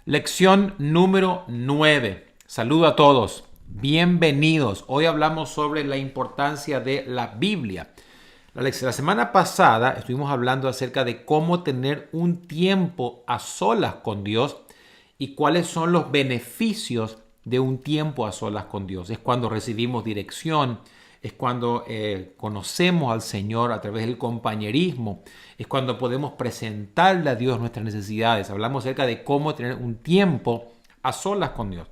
Lección número 9. Saludo a todos. Bienvenidos. Hoy hablamos sobre la importancia de la Biblia. La semana pasada estuvimos hablando acerca de cómo tener un tiempo a solas con Dios y cuáles son los beneficios de un tiempo a solas con Dios. Es cuando recibimos dirección, es cuando conocemos al Señor a través del compañerismo, es cuando podemos presentarle a Dios nuestras necesidades. Hablamos acerca de cómo tener un tiempo a solas con Dios.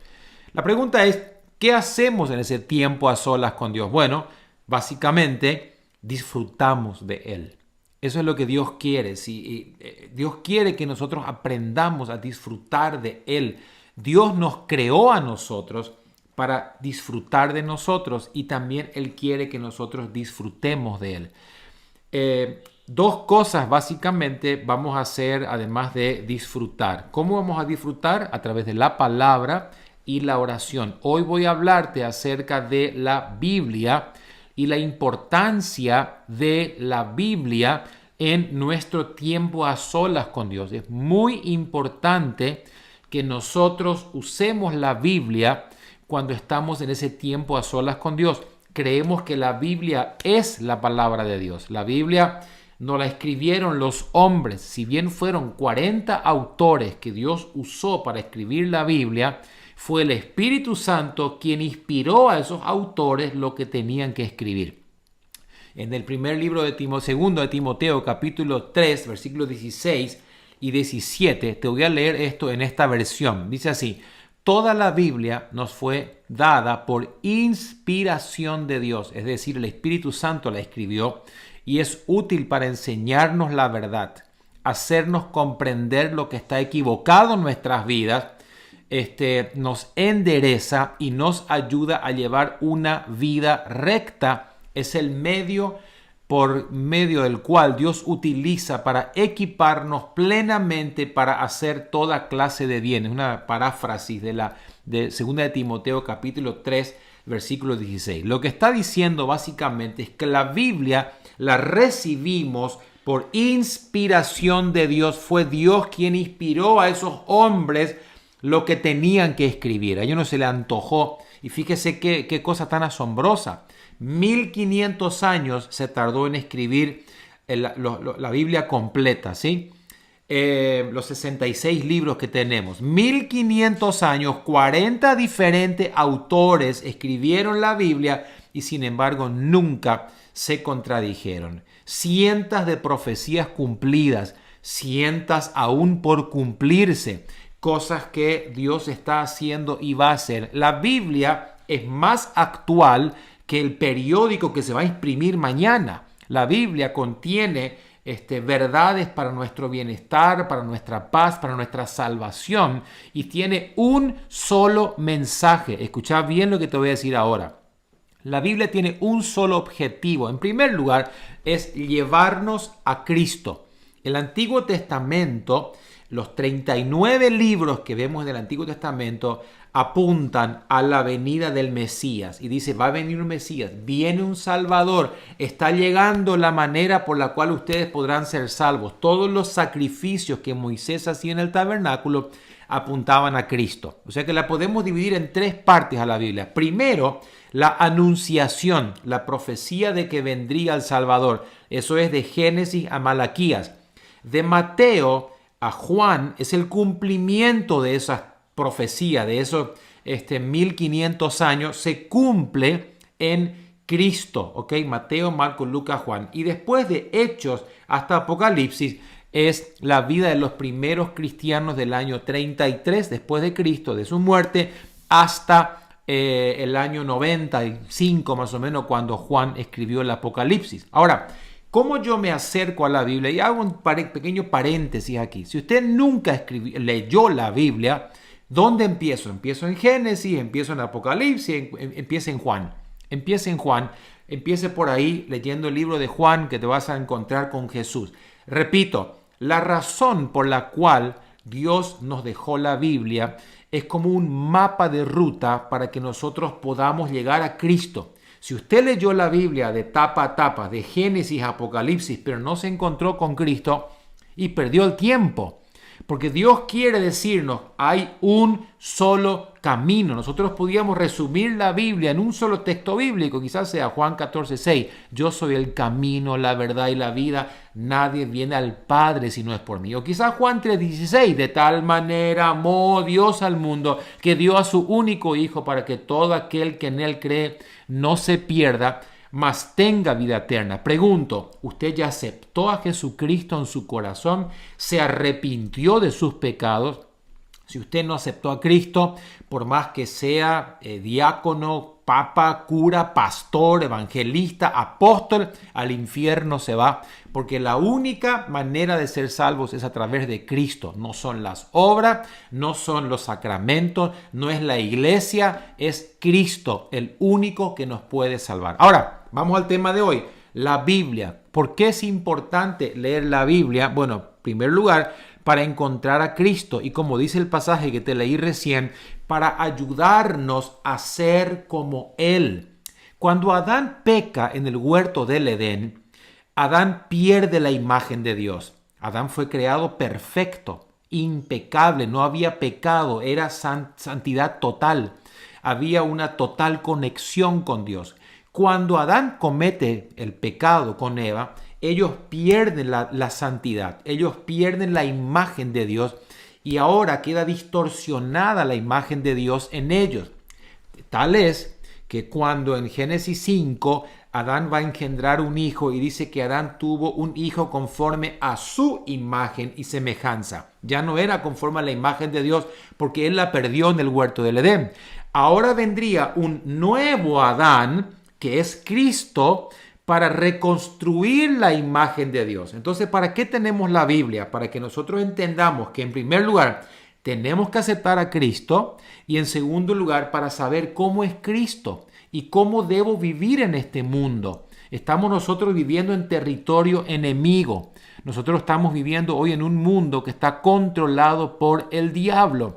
La pregunta es, ¿qué hacemos en ese tiempo a solas con Dios? Bueno, básicamente disfrutamos de Él. Eso es lo que Dios quiere. Dios quiere que nosotros aprendamos a disfrutar de Él. Dios nos creó a nosotros para disfrutar de nosotros y también Él quiere que nosotros disfrutemos de Él. Dos cosas básicamente vamos a hacer además de disfrutar. ¿Cómo vamos a disfrutar? A través de la palabra y la oración. Hoy voy a hablarte acerca de la Biblia y la importancia de la Biblia en nuestro tiempo a solas con Dios. Es muy importante que nosotros usemos la Biblia cuando estamos en ese tiempo a solas con Dios. Creemos que la Biblia es la palabra de Dios. La Biblia no la escribieron los hombres. Si bien fueron 40 autores que Dios usó para escribir la Biblia, fue el Espíritu Santo quien inspiró a esos autores lo que tenían que escribir. En el primer libro de segundo de Timoteo, capítulo 3, versículos 16 y 17, te voy a leer esto en esta versión. Dice así: toda la Biblia nos fue dada por inspiración de Dios, es decir, el Espíritu Santo la escribió y es útil para enseñarnos la verdad, hacernos comprender lo que está equivocado en nuestras vidas, nos endereza y nos ayuda a llevar una vida recta. Es el medio por medio del cual Dios utiliza para equiparnos plenamente para hacer toda clase de bien. Es una paráfrasis de 2 de Timoteo capítulo 3, versículo 16. Lo que está diciendo básicamente es que la Biblia la recibimos por inspiración de Dios. Fue Dios quien inspiró a esos hombres lo que tenían que escribir. A ellos no se le antojó. Y fíjese qué cosa tan asombrosa. 1500 años se tardó en escribir la Biblia completa, ¿sí? Los 66 libros que tenemos. 1500 años, 40 diferentes autores escribieron la Biblia y sin embargo nunca se contradijeron. Cientos de profecías cumplidas, cientos aún por cumplirse. Cosas que Dios está haciendo y va a hacer. La Biblia es más actual que el periódico que se va a imprimir mañana. La Biblia contiene verdades para nuestro bienestar, para nuestra paz, para nuestra salvación y tiene un solo mensaje. Escucha bien lo que te voy a decir ahora. La Biblia tiene un solo objetivo. En primer lugar, es llevarnos a Cristo. El Antiguo Testamento, los 39 libros que vemos en el Antiguo Testamento apuntan a la venida del Mesías. Y dice, va a venir un Mesías, viene un Salvador, está llegando la manera por la cual ustedes podrán ser salvos. Todos los sacrificios que Moisés hacía en el tabernáculo apuntaban a Cristo. O sea que la podemos dividir en tres partes a la Biblia. Primero, la anunciación, la profecía de que vendría el Salvador. Eso es de Génesis a Malaquías. De Mateo a Juan es el cumplimiento de esa profecía, de esos 1500 años, se cumple en Cristo, ¿ok? Mateo, Marcos, Lucas, Juan. Y después de Hechos hasta Apocalipsis es la vida de los primeros cristianos del año 33 después de Cristo, de su muerte, hasta el año 95 más o menos, cuando Juan escribió el Apocalipsis. Ahora, ¿cómo yo me acerco a la Biblia? Y hago un pequeño paréntesis aquí. Si usted nunca leyó la Biblia, ¿dónde empiezo? Empiezo en Génesis, empiezo en Apocalipsis, empiezo en Juan. Empiece por ahí leyendo el libro de Juan, que te vas a encontrar con Jesús. Repito, la razón por la cual Dios nos dejó la Biblia es como un mapa de ruta para que nosotros podamos llegar a Cristo. Si usted leyó la Biblia de tapa a tapa, de Génesis a Apocalipsis, pero no se encontró con Cristo y perdió el tiempo. Porque Dios quiere decirnos, hay un solo camino. Nosotros podíamos resumir la Biblia en un solo texto bíblico, quizás sea Juan 14:6. Yo soy el camino, la verdad y la vida. Nadie viene al Padre si no es por mí. O quizás Juan 3:16. De tal manera amó Dios al mundo que dio a su único Hijo para que todo aquel que en él cree no se pierda, mas tenga vida eterna. Pregunto, ¿usted ya aceptó a Jesucristo en su corazón? ¿Se arrepintió de sus pecados? Si usted no aceptó a Cristo, por más que sea diácono, papa, cura, pastor, evangelista, apóstol, al infierno se va, porque la única manera de ser salvos es a través de Cristo. No son las obras, no son los sacramentos, no es la iglesia, es Cristo el único que nos puede salvar. Ahora, vamos al tema de hoy, la Biblia. ¿Por qué es importante leer la Biblia? Bueno, en primer lugar, para encontrar a Cristo y, como dice el pasaje que te leí recién, para ayudarnos a ser como Él. Cuando Adán peca en el huerto del Edén, Adán pierde la imagen de Dios. Adán fue creado perfecto, impecable, no había pecado, era santidad total. Había una total conexión con Dios. Cuando Adán comete el pecado con Eva, ellos pierden la santidad, ellos pierden la imagen de Dios y ahora queda distorsionada la imagen de Dios en ellos. Tal es que cuando en Génesis 5 Adán va a engendrar un hijo y dice que Adán tuvo un hijo conforme a su imagen y semejanza. Ya no era conforme a la imagen de Dios porque él la perdió en el huerto del Edén. Ahora vendría un nuevo Adán, que es Cristo, para reconstruir la imagen de Dios. Entonces, ¿para qué tenemos la Biblia? Para que nosotros entendamos que en primer lugar tenemos que aceptar a Cristo y en segundo lugar para saber cómo es Cristo y cómo debo vivir en este mundo. Estamos nosotros viviendo en territorio enemigo. Nosotros estamos viviendo hoy en un mundo que está controlado por el diablo.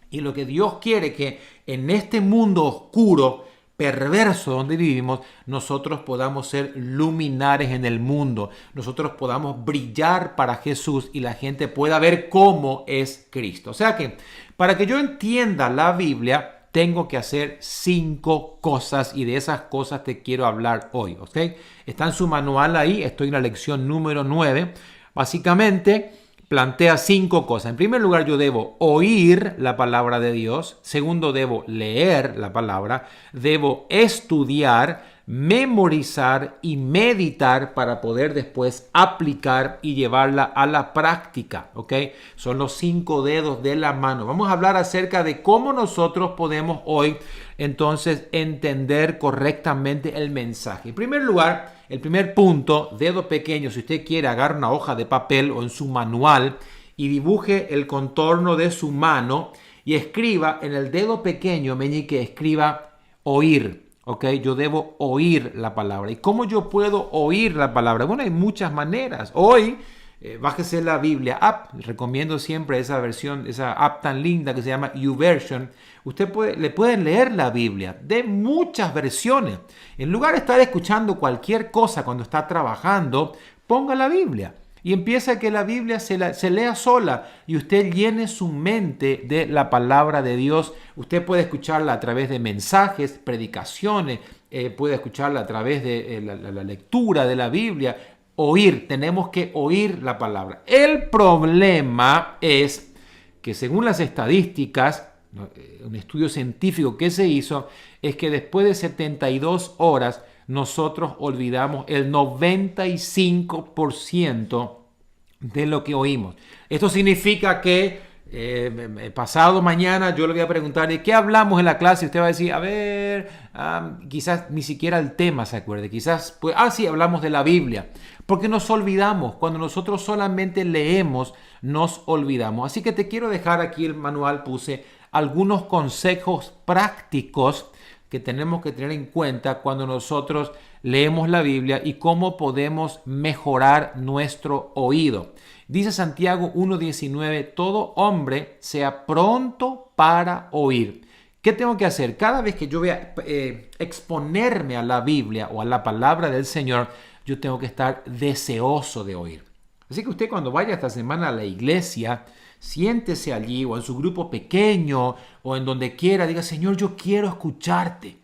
Y lo que Dios quiere que en este mundo oscuro, perverso donde vivimos, nosotros podamos ser luminares en el mundo, nosotros podamos brillar para Jesús y la gente pueda ver cómo es Cristo. O sea que para que yo entienda la Biblia, tengo que hacer 5 cosas y de esas cosas te quiero hablar hoy, ¿ok? Está en su manual ahí, estoy en la lección número 9. Básicamente plantea 5 cosas. En primer lugar, yo debo oír la palabra de Dios. Segundo, debo leer la palabra. Debo estudiar, memorizar y meditar para poder después aplicar y llevarla a la práctica. ¿Ok? Son los 5 dedos de la mano. Vamos a hablar acerca de cómo nosotros podemos hoy entonces entender correctamente el mensaje. En primer lugar, el primer punto, dedo pequeño, si usted quiere, agarre una hoja de papel o en su manual y dibuje el contorno de su mano y escriba en el dedo pequeño, meñique, escriba oír. ¿Ok? Yo debo oír la palabra. ¿Y cómo yo puedo oír la palabra? Bueno, hay muchas maneras. Hoy, bájese la Biblia app. Recomiendo siempre esa versión, esa app tan linda que se llama YouVersion. Le pueden leer la Biblia de muchas versiones. En lugar de estar escuchando cualquier cosa cuando está trabajando, ponga la Biblia y empieza a que la Biblia se lea sola y usted llene su mente de la palabra de Dios. Usted puede escucharla a través de mensajes, predicaciones, puede escucharla a través de la lectura de la Biblia. Oír, tenemos que oír la palabra. El problema es que según las estadísticas, un estudio científico que se hizo, es que después de 72 horas nosotros olvidamos el 95% de lo que oímos. Esto significa que pasado mañana yo le voy a preguntar ¿de qué hablamos en la clase? Y usted va a decir, a ver, quizás ni siquiera el tema se acuerde. Quizás, pues, sí, hablamos de la Biblia. Porque nos olvidamos. Cuando nosotros solamente leemos, nos olvidamos. Así que te quiero dejar aquí el manual, puse algunos consejos prácticos que tenemos que tener en cuenta cuando nosotros leemos la Biblia y cómo podemos mejorar nuestro oído. Dice Santiago 1:19, todo hombre sea pronto para oír. ¿Qué tengo que hacer? Cada vez que yo voy a exponerme a la Biblia o a la palabra del Señor, yo tengo que estar deseoso de oír. Así que usted cuando vaya esta semana a la iglesia, siéntese allí o en su grupo pequeño o en donde quiera, diga, Señor, yo quiero escucharte.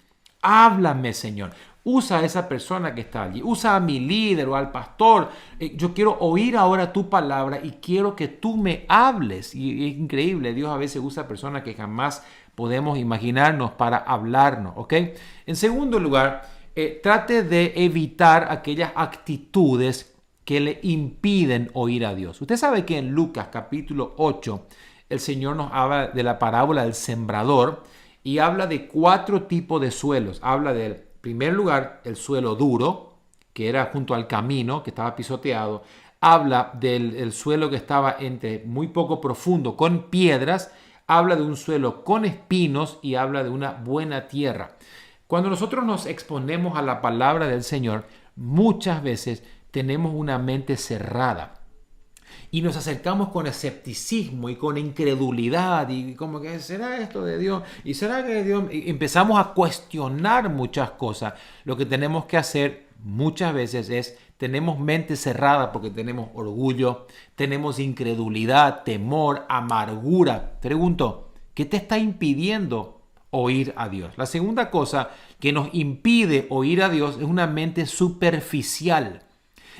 Háblame, Señor. Usa a esa persona que está allí. Usa a mi líder o al pastor. Yo quiero oír ahora tu palabra y quiero que tú me hables. Y es increíble. Dios a veces usa personas que jamás podemos imaginarnos para hablarnos. ¿Ok? En segundo lugar, trate de evitar aquellas actitudes que le impiden oír a Dios. Usted sabe que en Lucas capítulo 8 el Señor nos habla de la parábola del sembrador y habla de 4 tipos de suelos. Habla del primer lugar, el suelo duro, que era junto al camino, que estaba pisoteado. Habla del suelo que estaba muy poco profundo, con piedras. Habla de un suelo con espinos y habla de una buena tierra. Cuando nosotros nos exponemos a la palabra del Señor, muchas veces tenemos una mente cerrada y nos acercamos con escepticismo y con incredulidad y como que ¿será esto de Dios? ¿Y será que Dios? Y empezamos a cuestionar muchas cosas. Lo que tenemos que hacer muchas veces es tenemos mente cerrada porque tenemos orgullo, tenemos incredulidad, temor, amargura. Pregunto, ¿qué te está impidiendo oír a Dios? La segunda cosa que nos impide oír a Dios es una mente superficial.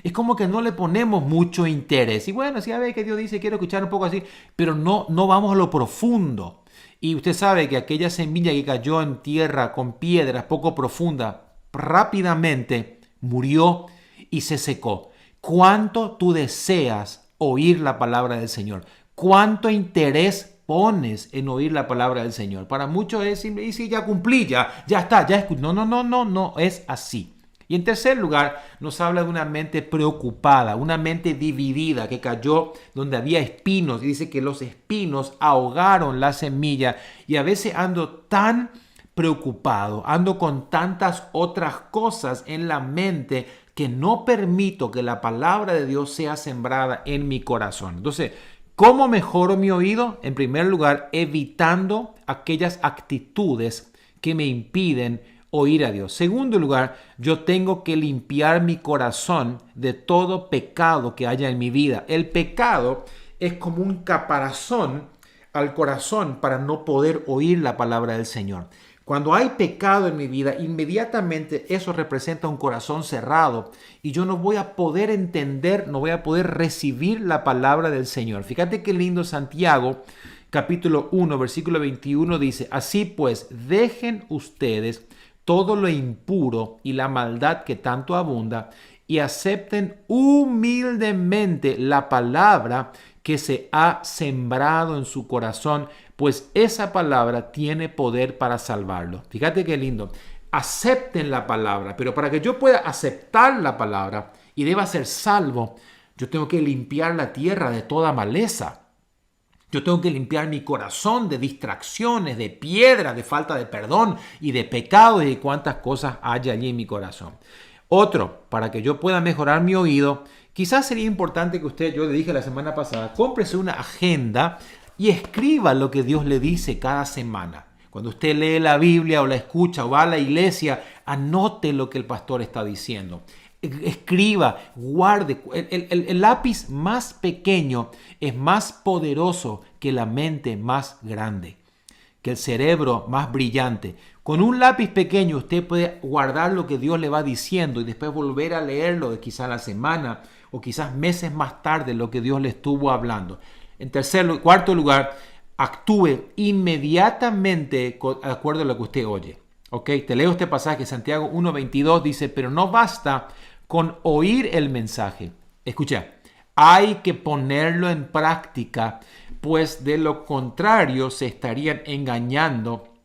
Es como que no le ponemos mucho interés. Y bueno, si ya ve que Dios dice, quiero escuchar un poco así, pero no vamos a lo profundo. Y usted sabe que aquella semilla que cayó en tierra con piedras poco profunda, rápidamente murió y se secó. ¿Cuánto tú deseas oír la palabra del Señor? ¿Cuánto interés pones en oír la palabra del Señor? Para muchos es simple, y si ya cumplí, ya está, ya escuché. No es así. Y en tercer lugar, nos habla de una mente preocupada, una mente dividida que cayó donde había espinos. Y dice que los espinos ahogaron la semilla. Y a veces ando tan preocupado, ando con tantas otras cosas en la mente que no permito que la palabra de Dios sea sembrada en mi corazón. Entonces, ¿cómo mejoro mi oído? En primer lugar, evitando aquellas actitudes que me impiden oír a Dios. Segundo lugar, yo tengo que limpiar mi corazón de todo pecado que haya en mi vida. El pecado es como un caparazón al corazón para no poder oír la palabra del Señor. Cuando hay pecado en mi vida, inmediatamente eso representa un corazón cerrado y yo no voy a poder entender, no voy a poder recibir la palabra del Señor. Fíjate qué lindo Santiago, capítulo 1, versículo 21 dice, así pues, dejen ustedes todo lo impuro y la maldad que tanto abunda y acepten humildemente la palabra que se ha sembrado en su corazón, pues esa palabra tiene poder para salvarlo. Fíjate qué lindo. Acepten la palabra, pero para que yo pueda aceptar la palabra y deba ser salvo, yo tengo que limpiar la tierra de toda maleza. Yo tengo que limpiar mi corazón de distracciones, de piedra, de falta de perdón y de pecado y de cuántas cosas hay allí en mi corazón. Otro, para que yo pueda mejorar mi oído, quizás sería importante que usted, yo le dije la semana pasada, cómprese una agenda y escriba lo que Dios le dice cada semana. Cuando usted lee la Biblia o la escucha o va a la iglesia, anote lo que el pastor está diciendo. Escriba, guarde. El lápiz más pequeño es más poderoso que la mente más grande, que el cerebro más brillante. Con un lápiz pequeño usted puede guardar lo que Dios le va diciendo y después volver a leerlo de quizás la semana o quizás meses más tarde lo que Dios le estuvo hablando. En cuarto lugar, actúe inmediatamente de acuerdo a lo que usted oye. Ok, te leo este pasaje, Santiago 1:22 dice, pero no basta con oír el mensaje. Escucha, hay que ponerlo en práctica, pues de lo contrario se estarían engañando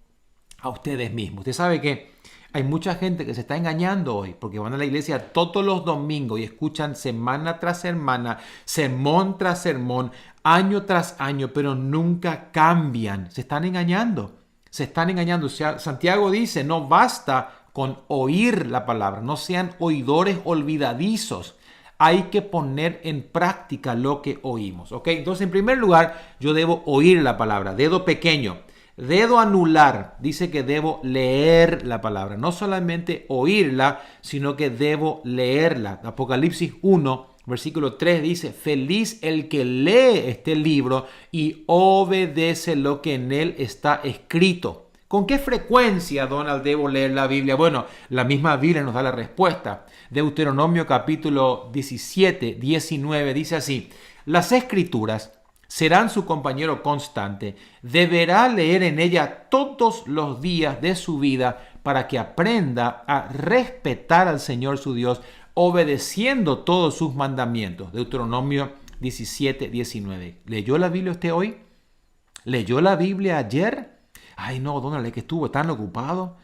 a ustedes mismos. Usted sabe que hay mucha gente que se está engañando hoy porque van a la iglesia todos los domingos y escuchan semana tras semana, sermón tras sermón, año tras año, pero nunca cambian. Se están engañando. Se están engañando. O sea, Santiago dice, no basta con oír la palabra, no sean oidores olvidadizos. Hay que poner en práctica lo que oímos. ¿Ok? Entonces, en primer lugar, yo debo oír la palabra. Dedo pequeño. Dedo anular. Dice que debo leer la palabra. No solamente oírla, sino que debo leerla. Apocalipsis 1, Versículo 3 dice, feliz el que lee este libro y obedece lo que en él está escrito. ¿Con qué frecuencia, Donald, debo leer la Biblia? Bueno, la misma Biblia nos da la respuesta. Deuteronomio capítulo 17, 19 dice así, las Escrituras serán su compañero constante. Deberá leer en ella todos los días de su vida para que aprenda a respetar al Señor su Dios, obedeciendo todos sus mandamientos. Deuteronomio 17, 19. ¿Leyó la Biblia usted hoy? ¿Leyó la Biblia ayer? Ay, no, Donald, es que estuvo tan ocupado.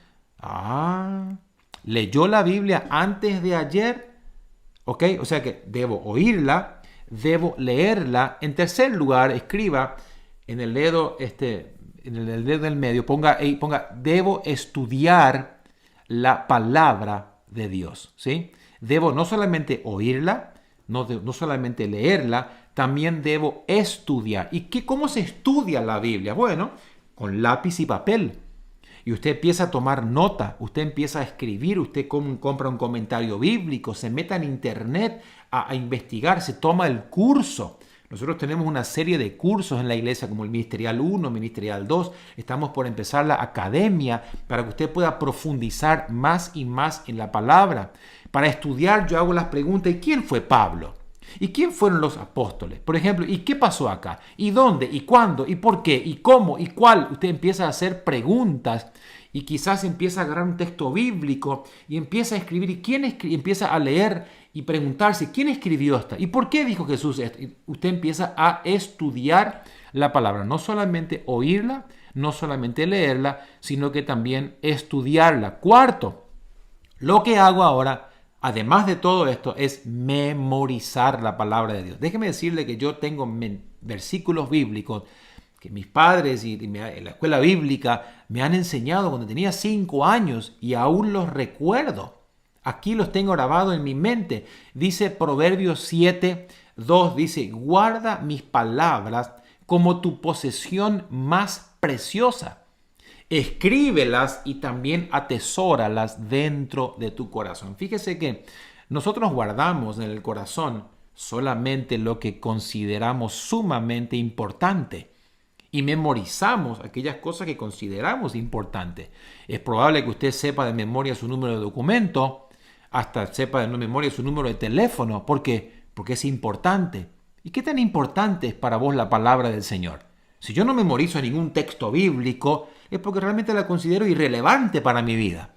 ¿Leyó la Biblia antes de ayer? ¿Ok? O sea que debo oírla, debo leerla. En tercer lugar, escriba en el dedo, en el dedo del medio, ponga, debo estudiar la palabra de Dios, ¿sí? Debo no solamente oírla, no solamente leerla, también debo estudiar. ¿Y cómo se estudia la Biblia? Bueno, con lápiz y papel. Y usted empieza a tomar nota, usted empieza a escribir, usted compra un comentario bíblico, se meta en internet a investigar, se toma el curso. Nosotros tenemos una serie de cursos en la iglesia como el Ministerial 1, Ministerial 2. Estamos por empezar la academia para que usted pueda profundizar más y más en la palabra. Para estudiar yo hago las preguntas, ¿y quién fue Pablo? ¿Y quién fueron los apóstoles? Por ejemplo, ¿y qué pasó acá? ¿Y dónde? ¿Y cuándo? ¿Y por qué? ¿Y cómo? ¿Y cuál? Usted empieza a hacer preguntas y quizás empieza a agarrar un texto bíblico y empieza a escribir. ¿Y quién empieza a leer y preguntarse quién escribió esta? ¿Y por qué dijo Jesús esto? Y usted empieza a estudiar la palabra. No solamente oírla, no solamente leerla, sino que también estudiarla. Cuarto, lo que hago ahora, además de todo esto, es memorizar la palabra de Dios. Déjeme decirle que yo tengo versículos bíblicos que mis padres y en la escuela bíblica me han enseñado cuando tenía 5 años y aún los recuerdo. Aquí los tengo grabados en mi mente. Dice Proverbios 7, 2, dice, guarda mis palabras como tu posesión más preciosa. Escríbelas y también atesóralas dentro de tu corazón. Fíjese que nosotros guardamos en el corazón solamente lo que consideramos sumamente importante y memorizamos aquellas cosas que consideramos importantes. Es probable que usted sepa de memoria su número de documento, hasta sepa de memoria su número de teléfono. ¿Por qué? Porque es importante. ¿Y qué tan importante es para vos la palabra del Señor? Si yo no memorizo ningún texto bíblico, es porque realmente la considero irrelevante para mi vida.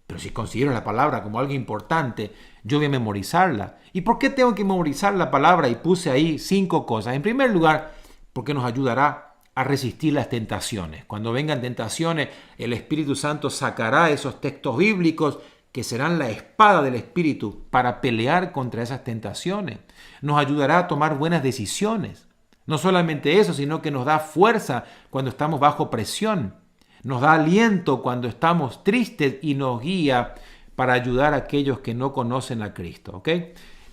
Pero si considero la palabra como algo importante, yo voy a memorizarla. ¿Y por qué tengo que memorizar la palabra? Y puse ahí 5 cosas. En primer lugar, porque nos ayudará a resistir las tentaciones. Cuando vengan tentaciones, el Espíritu Santo sacará esos textos bíblicos que serán la espada del Espíritu para pelear contra esas tentaciones. Nos ayudará a tomar buenas decisiones. No solamente eso, sino que nos da fuerza cuando estamos bajo presión. Nos da aliento cuando estamos tristes y nos guía para ayudar a aquellos que no conocen a Cristo. ¿Ok?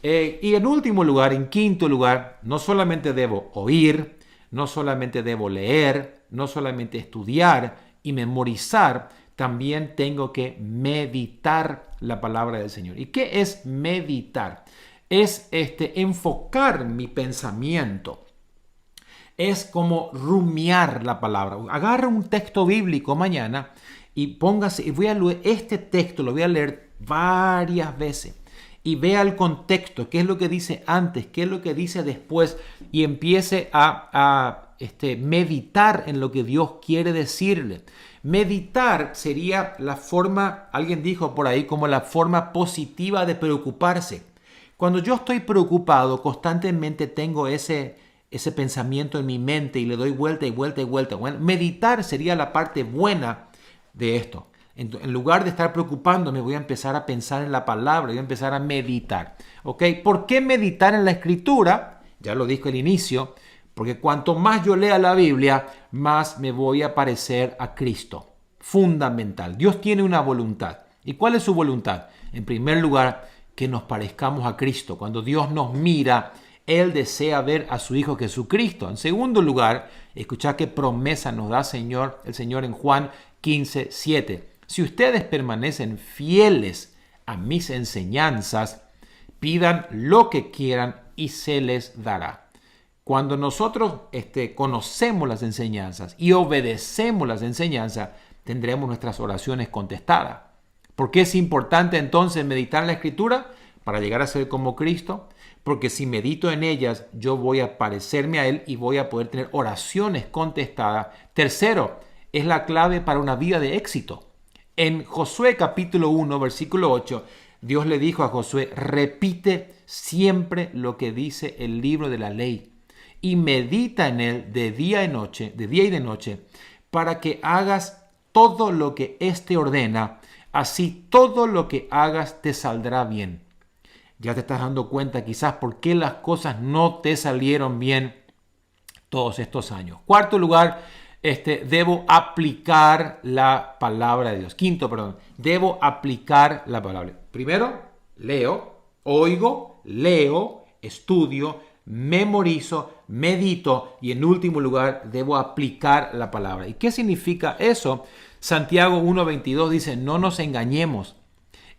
Y en último lugar, en quinto lugar, no solamente debo oír, no solamente debo leer, no solamente estudiar y memorizar, también tengo que meditar la palabra del Señor. ¿Y qué es meditar? Es enfocar mi pensamiento. Es como rumiar la palabra. Agarra un texto bíblico mañana y póngase, y voy a leer este texto, lo voy a leer varias veces. Y vea el contexto, qué es lo que dice antes, qué es lo que dice después, y empiece a meditar en lo que Dios quiere decirle. Meditar sería la forma, alguien dijo por ahí, como la forma positiva de preocuparse. Cuando yo estoy preocupado, constantemente tengo ese pensamiento en mi mente y le doy vuelta y vuelta y vuelta. Bueno, meditar sería la parte buena de esto. En lugar de estar preocupándome, voy a empezar a pensar en la palabra, voy a empezar a meditar. ¿Ok? ¿Por qué meditar en la Escritura? Ya lo dije al inicio, porque cuanto más yo lea la Biblia, más me voy a parecer a Cristo. Fundamental. Dios tiene una voluntad. ¿Y cuál es su voluntad? En primer lugar, que nos parezcamos a Cristo. Cuando Dios nos mira, Él desea ver a su Hijo Jesucristo. En segundo lugar, escuchad qué promesa nos da el Señor en Juan 15, 7. Si ustedes permanecen fieles a mis enseñanzas, Pidan lo que quieran y se les dará. Cuando nosotros conocemos las enseñanzas y obedecemos las enseñanzas, tendremos nuestras oraciones contestadas. ¿Por qué es importante entonces meditar en la Escritura? Para llegar a ser como Cristo. Porque si medito en ellas, yo voy a parecerme a Él y voy a poder tener oraciones contestadas. Tercero, es la clave para una vida de éxito. En Josué capítulo 1, versículo 8, Dios le dijo a Josué, repite siempre lo que dice el libro de la ley y medita en él de día y de noche, para que hagas todo lo que éste ordena, así todo lo que hagas te saldrá bien. Ya te estás dando cuenta quizás por qué las cosas no te salieron bien todos estos años. Cuarto lugar, debo aplicar la palabra de Dios. Quinto, debo aplicar la palabra. Primero, leo, oigo, leo, estudio, memorizo, medito y en último lugar, debo aplicar la palabra. ¿Y qué significa eso? Santiago 1:22 dice, no nos engañemos.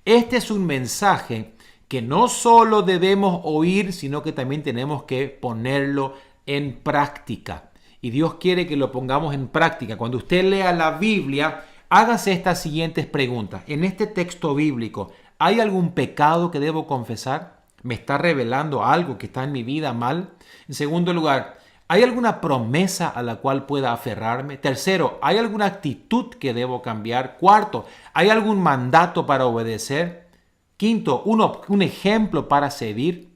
Este es un mensaje que no solo debemos oír, sino que también tenemos que ponerlo en práctica. Y Dios quiere que lo pongamos en práctica. Cuando usted lea la Biblia, hágase estas siguientes preguntas. En este texto bíblico, ¿hay algún pecado que debo confesar? ¿Me está revelando algo que está en mi vida mal? En segundo lugar, ¿hay alguna promesa a la cual pueda aferrarme? Tercero, ¿hay alguna actitud que debo cambiar? Cuarto, ¿hay algún mandato para obedecer? Quinto, un ejemplo para servir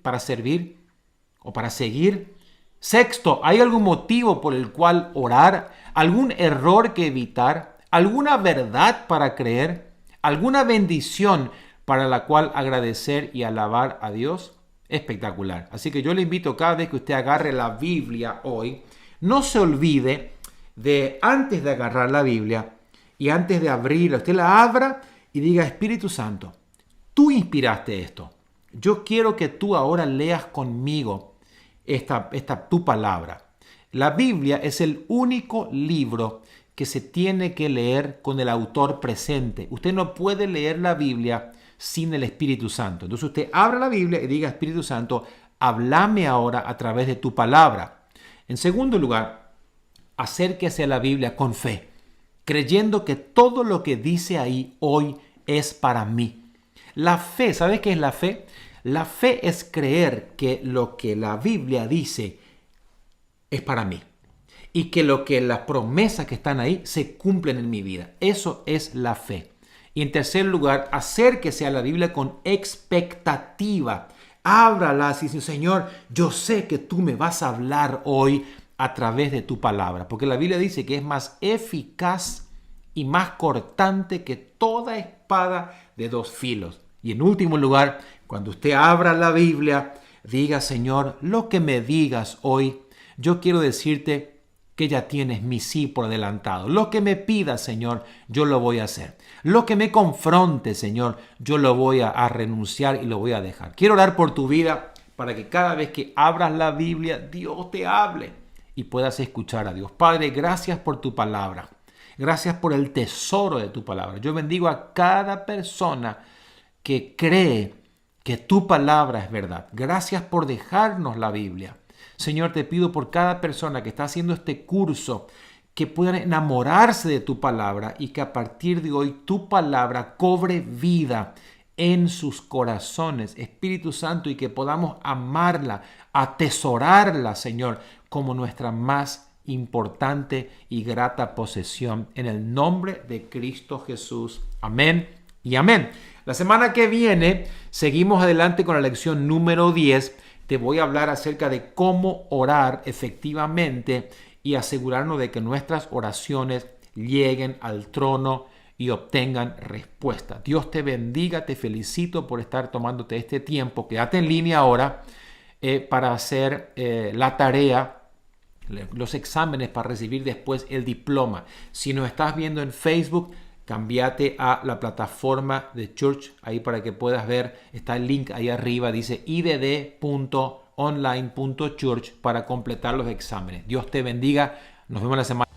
o para seguir. Sexto, ¿hay algún motivo por el cual orar? ¿Algún error que evitar? ¿Alguna verdad para creer? ¿Alguna bendición para la cual agradecer y alabar a Dios? Espectacular. Así que yo le invito cada vez que usted agarre la Biblia hoy, no se olvide de antes de agarrar la Biblia y antes de abrirla, usted la abra y diga, Espíritu Santo, tú inspiraste esto. Yo quiero que tú ahora leas conmigo tu palabra. La Biblia es el único libro que se tiene que leer con el autor presente. Usted no puede leer la Biblia sin el Espíritu Santo. Entonces usted abra la Biblia y diga, Espíritu Santo, háblame ahora a través de tu palabra. En segundo lugar, acérquese a la Biblia con fe, creyendo que todo lo que dice ahí hoy es para mí. La fe, ¿sabes qué es la fe? La fe es creer que lo que la Biblia dice es para mí y que las promesas que están ahí se cumplen en mi vida. Eso es la fe. Y en tercer lugar, acérquese a la Biblia con expectativa. Ábrala y dice, Señor, yo sé que tú me vas a hablar hoy a través de tu palabra. Porque la Biblia dice que es más eficaz y más cortante que toda espada de dos filos. Y en último lugar, cuando usted abra la Biblia, diga, Señor, lo que me digas hoy, yo quiero decirte que ya tienes mi sí por adelantado. Lo que me pidas, Señor, yo lo voy a hacer. Lo que me confronte, Señor, yo lo voy a renunciar y lo voy a dejar. Quiero orar por tu vida para que cada vez que abras la Biblia, Dios te hable y puedas escuchar a Dios. Padre, gracias por tu palabra. Gracias por el tesoro de tu palabra. Yo bendigo a cada persona que cree que tu palabra es verdad. Gracias por dejarnos la Biblia. Señor, te pido por cada persona que está haciendo este curso, que puedan enamorarse de tu palabra y que a partir de hoy tu palabra cobre vida en sus corazones, Espíritu Santo, y que podamos amarla, atesorarla, Señor, como nuestra más importante y grata posesión. En el nombre de Cristo Jesús. Amén y amén. La semana que viene seguimos adelante con la lección número 10. Te voy a hablar acerca de cómo orar efectivamente y asegurarnos de que nuestras oraciones lleguen al trono y obtengan respuesta. Dios te bendiga, te felicito por estar tomándote este tiempo. Quédate en línea ahora para hacer la tarea, los exámenes para recibir después el diploma. Si nos estás viendo en Facebook, cámbiate a la plataforma de Church, ahí para que puedas ver, está el link ahí arriba, dice idd.online.church para completar los exámenes. Dios te bendiga, nos vemos la semana.